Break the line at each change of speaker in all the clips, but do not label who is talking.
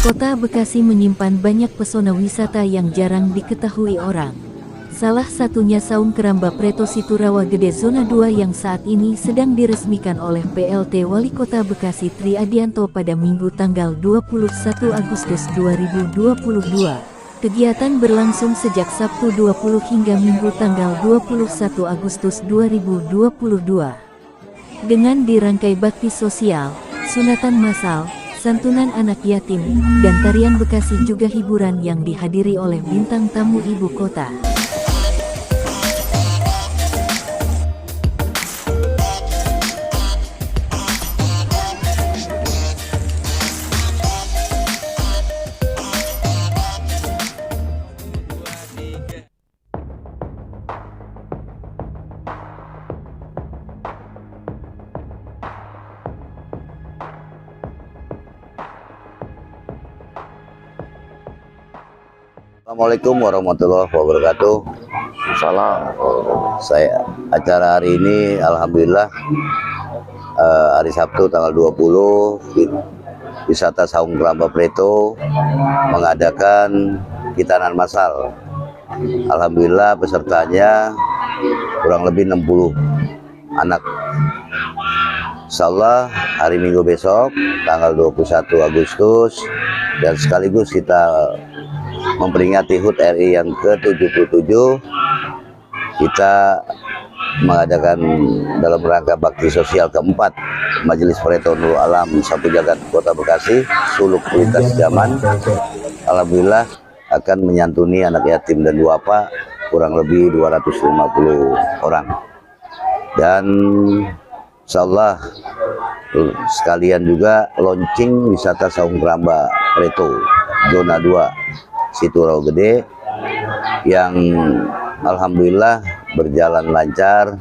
Kota Bekasi menyimpan banyak pesona wisata yang jarang diketahui orang. Salah satunya Saung Keramba Preto Siturawa Gede Zona 2 yang saat ini sedang diresmikan oleh PLT Wali Kota Bekasi Tri Adianto pada Minggu tanggal 21 Agustus 2022. Kegiatan berlangsung sejak Sabtu 20 hingga Minggu tanggal 21 Agustus 2022. Dengan dirangkai bakti sosial, sunatan massal, santunan anak yatim, dan tarian Bekasi juga hiburan yang dihadiri oleh bintang tamu ibu kota.
Assalamualaikum warahmatullahi wabarakatuh. Salam. Saya acara hari ini alhamdulillah hari Sabtu tanggal 20 wisata Saung Keramba Preto mengadakan hitanan massal. Alhamdulillah pesertanya kurang lebih 60 anak. Insyaallah hari Minggu besok tanggal 21 Agustus dan sekaligus kita memperingati HUT RI yang ke-77, kita mengadakan dalam rangka bakti sosial keempat Majelis Preto Nurul Alam Sapu Jagat Kota Bekasi Suluk Lintas Zaman. Alhamdulillah akan menyantuni anak yatim dan duafa kurang lebih 250 orang. Dan insyaallah sekalian juga launching wisata Saung Keramba Preto Zona 2 Siturawa Gede yang alhamdulillah berjalan lancar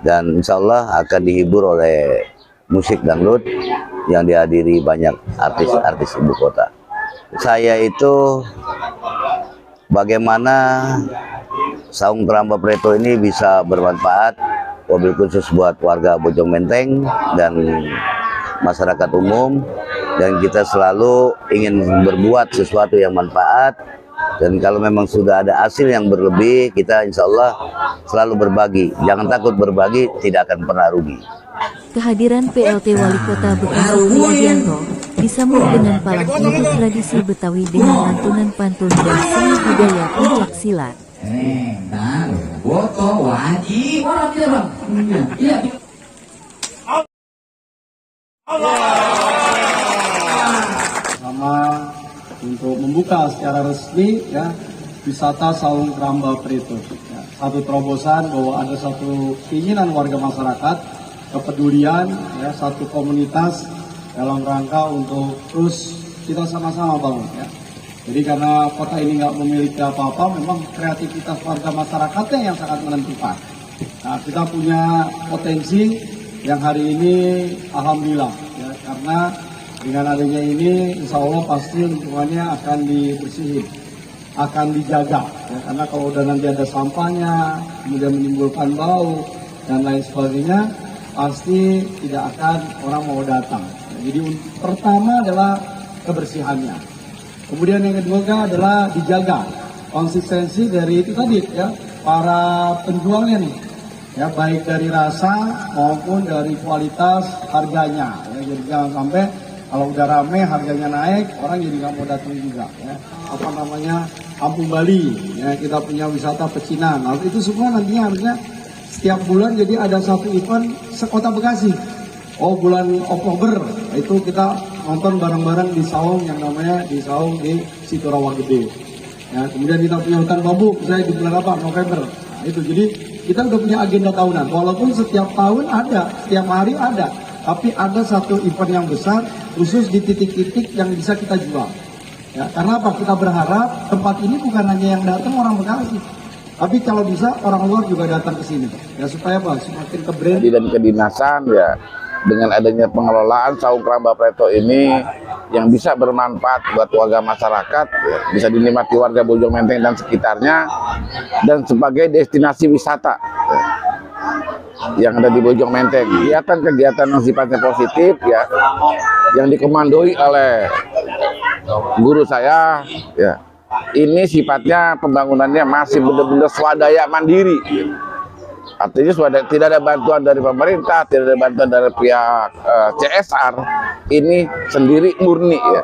dan insyaallah akan dihibur oleh musik dangdut yang dihadiri banyak artis-artis ibu kota. Saya itu bagaimana Saung Keramba Preto ini bisa bermanfaat, wabil khusus buat warga Bojong Menteng dan masyarakat umum, dan kita selalu ingin berbuat sesuatu yang manfaat, dan kalau memang sudah ada hasil yang berlebih, kita insya Allah selalu berbagi. Jangan takut berbagi, tidak akan pernah rugi.
Kehadiran PLT Wali Kota Bekasi Tri Adianto disambut dengan palang pintu tradisi Betawi dengan lantunan pantun dan seni budaya pencak silat.
Sama untuk membuka secara resmi ya wisata Saung Keramba Preto. Ya, satu terobosan bahwa ada satu keinginan warga masyarakat, kepedulian ya, satu komunitas dalam rangka untuk terus kita sama-sama bangun ya. Jadi karena kota ini nggak memiliki apa-apa, memang kreativitas warga masyarakatnya yang sangat menentukan. Nah, kita punya potensi yang hari ini alhamdulillah ya, karena dengan adanya ini insya Allah pasti lingkungannya akan dibersihin, akan dijaga ya, karena kalau udah nanti ada sampahnya kemudian menimbulkan bau dan lain sebagainya pasti tidak akan orang mau datang ya, jadi pertama adalah kebersihannya, kemudian yang kedua adalah dijaga konsistensi dari itu tadi ya, para penjualnya nih ya, baik dari rasa maupun dari kualitas harganya ya, jadi jangan sampai kalau udah rame harganya naik orang jadi nggak mau datang juga ya. Apa namanya Kampung Bali ya, kita punya wisata pecinan. Nah, itu semua nantinya harusnya setiap bulan jadi ada satu event sekota Bekasi. Oh bulan Oktober itu kita nonton bareng-bareng di Saung yang namanya di Saung di Siturawa Gede ya, kemudian kita punya hutan bambu misalnya di bulan apa November. Nah, itu jadi kita udah punya agenda tahunan, walaupun setiap tahun ada, setiap hari ada, tapi ada satu event yang besar khusus di titik-titik yang bisa kita jual ya, karena apa, kita berharap tempat ini bukan hanya yang datang orang Bekasi, tapi kalau bisa orang luar juga datang ke sini ya, supaya apa, semakin ke brand
dan kedinasan ya, dengan adanya pengelolaan Saung Keramba Preto ini yang bisa bermanfaat buat warga masyarakat ya, bisa dinikmati warga Bojong Menteng dan sekitarnya, dan sebagai destinasi wisata ya, yang ada di Bojong Menteng. Kegiatan-kegiatan yang sifatnya positif ya, yang dikomandoi oleh guru saya, ya, ini sifatnya pembangunannya masih benar-benar swadaya mandiri. Artinya tidak ada bantuan dari pemerintah, tidak ada bantuan dari pihak CSR. Ini sendiri murni ya.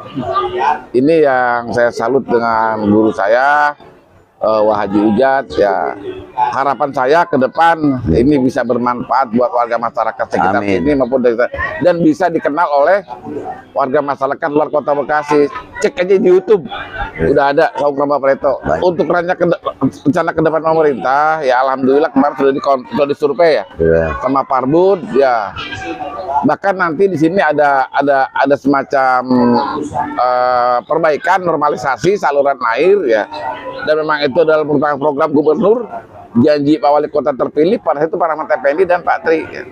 Ini yang saya salut dengan guru saya, Haji Ujat ya. Harapan saya ke depan ini bisa bermanfaat buat warga masyarakat sekitar sini maupun dan bisa dikenal oleh warga masyarakat luar kota Bekasi. Cek aja di YouTube, udah ada Saung Keramba Preto. Untuk rencana ke depan pemerintah, ya alhamdulillah kemarin sudah disurvei ya, sama Parbud ya. Bahkan nanti di sini ada semacam perbaikan normalisasi saluran air ya. Dan memang itu adalah merupakan program gubernur, janji Pak Wali Kota terpilih pada itu Pak Rahmat Effendi dan Pak Tri ya.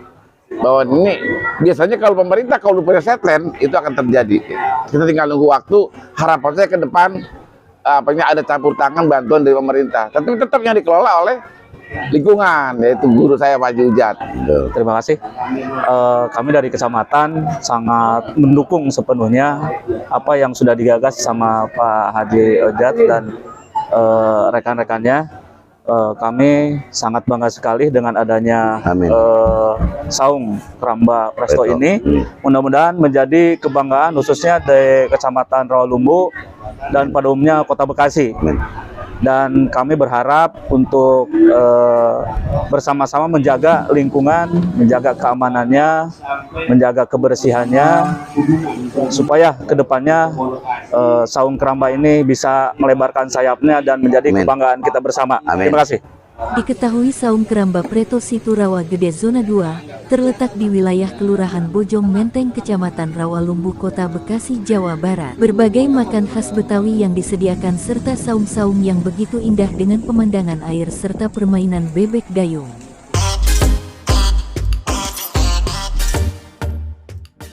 Bahwa ini biasanya kalau pemerintah kalau punya setlen itu akan terjadi. Kita tinggal nunggu waktu. Harapan saya ke depan ada campur tangan bantuan dari pemerintah. Tapi tetap yang dikelola oleh lingkungan, yaitu guru saya Pak Ujat.
Terima kasih. Kami dari kecamatan sangat mendukung sepenuhnya apa yang sudah digagas sama Pak Haji Ujat dan rekan-rekannya. Kami sangat bangga sekali dengan adanya Saung Keramba Presto ini. Mudah-mudahan menjadi kebanggaan khususnya di Kecamatan Rawalumbu dan pada umumnya Kota Bekasi. Dan kami berharap untuk bersama-sama menjaga lingkungan, menjaga keamanannya, menjaga kebersihannya, supaya kedepannya Saung Keramba ini bisa melebarkan sayapnya dan menjadi kebanggaan kita bersama. Terima kasih.
Diketahui Saung Keramba Preto Situ Rawa Gede Zona 2 terletak di wilayah Kelurahan Bojong Menteng, Kecamatan Rawalumbu, Kota Bekasi, Jawa Barat. Berbagai makan khas Betawi yang disediakan serta saung-saung yang begitu indah dengan pemandangan air serta permainan bebek dayung.